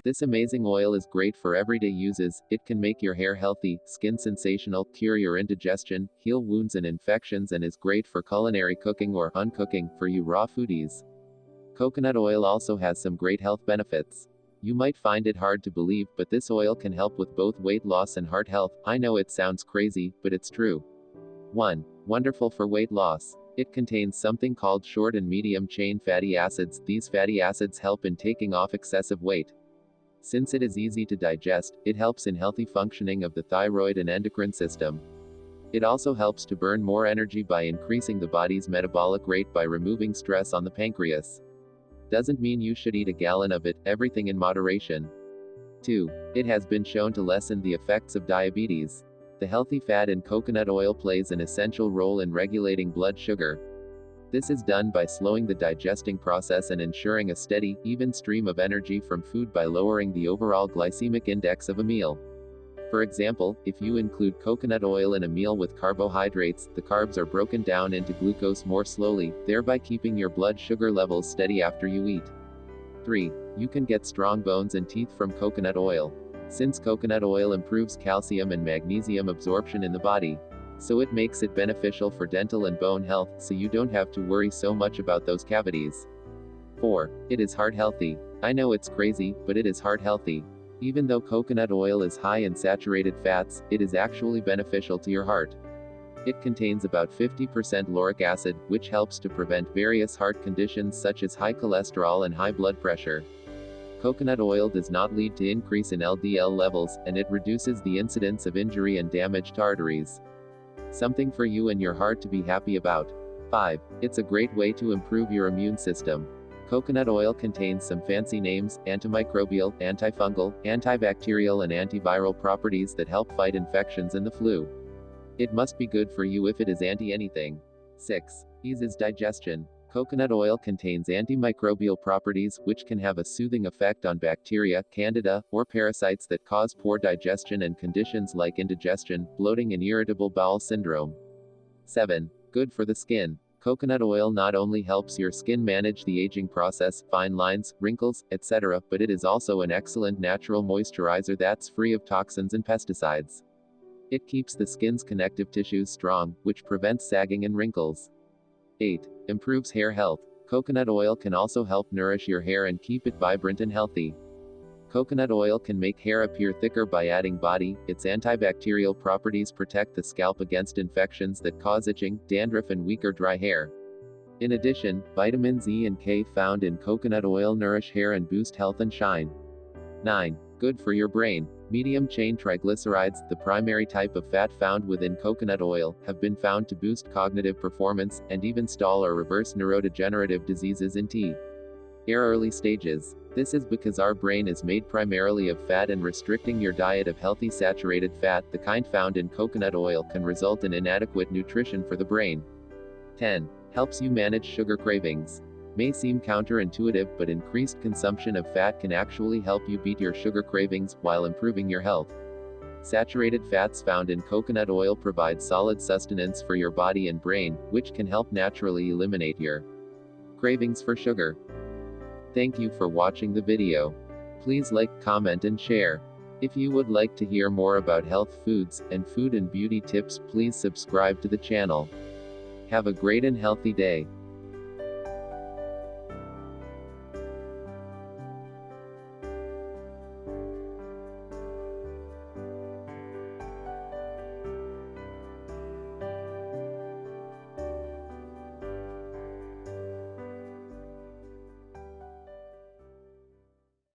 This amazing oil is great for everyday uses. It can make your hair healthy, skin sensational, cure your indigestion, heal wounds and infections, and is great for culinary cooking or uncooking for you raw foodies. Coconut oil also has some great health benefits. You might find it hard to believe, but this oil can help with both weight loss and heart health. I know it sounds crazy, but it's true. 1. Wonderful for weight loss. It contains something called short and medium chain fatty acids. These fatty acids help in taking off excessive weight. Since it is easy to digest, it helps in healthy functioning of the thyroid and endocrine system. It also helps to burn more energy by increasing the body's metabolic rate by removing stress on the pancreas. Doesn't mean you should eat a gallon of it, everything in moderation. 2. It has been shown to lessen the effects of diabetes. The healthy fat in coconut oil plays an essential role in regulating blood sugar. This is done by slowing the digesting process and ensuring a steady, even stream of energy from food by lowering the overall glycemic index of a meal. For example, if you include coconut oil in a meal with carbohydrates, the carbs are broken down into glucose more slowly, thereby keeping your blood sugar levels steady after you eat. 3. You can get strong bones and teeth from coconut oil. Since coconut oil improves calcium and magnesium absorption in the body, so it makes it beneficial for dental and bone health, so you don't have to worry so much about those cavities. 4. It is heart healthy. I know it's crazy, but it is heart healthy. Even though coconut oil is high in saturated fats, it is actually beneficial to your heart. It contains about 50% lauric acid, which helps to prevent various heart conditions such as high cholesterol and high blood pressure. Coconut oil does not lead to increase in LDL levels, and it reduces the incidence of injury and damaged arteries. Something for you and your heart to be happy about. 5. It's a great way to improve your immune system. Coconut oil contains some fancy names: antimicrobial, antifungal, antibacterial and antiviral properties that help fight infections and the flu. It must be good for you if it is anti-anything. 6. Eases digestion. Coconut oil contains antimicrobial properties, which can have a soothing effect on bacteria, candida, or parasites that cause poor digestion and conditions like indigestion, bloating and irritable bowel syndrome. 7. Good for the skin. Coconut oil not only helps your skin manage the aging process, fine lines, wrinkles, etc., but it is also an excellent natural moisturizer that's free of toxins and pesticides. It keeps the skin's connective tissues strong, which prevents sagging and wrinkles. 8. Improves hair health. Coconut oil can also help nourish your hair and keep it vibrant and healthy. Coconut oil can make hair appear thicker by adding body. Its antibacterial properties protect the scalp against infections that cause itching, dandruff and weak or dry hair. In addition, vitamins E and K found in coconut oil nourish hair and boost health and shine. 9. Good for your brain. Medium-chain triglycerides, the primary type of fat found within coconut oil, have been found to boost cognitive performance, and even stall or reverse neurodegenerative diseases in early stages. This is because our brain is made primarily of fat, and restricting your diet of healthy saturated fat, the kind found in coconut oil, can result in inadequate nutrition for the brain. 10. Helps you manage sugar cravings. May seem counterintuitive, but increased consumption of fat can actually help you beat your sugar cravings, while improving your health. Saturated fats found in coconut oil provide solid sustenance for your body and brain, which can help naturally eliminate your cravings for sugar. Thank you for watching the video. Please like, comment and share. If you would like to hear more about health foods, and food and beauty tips, please subscribe to the channel. Have a great and healthy day.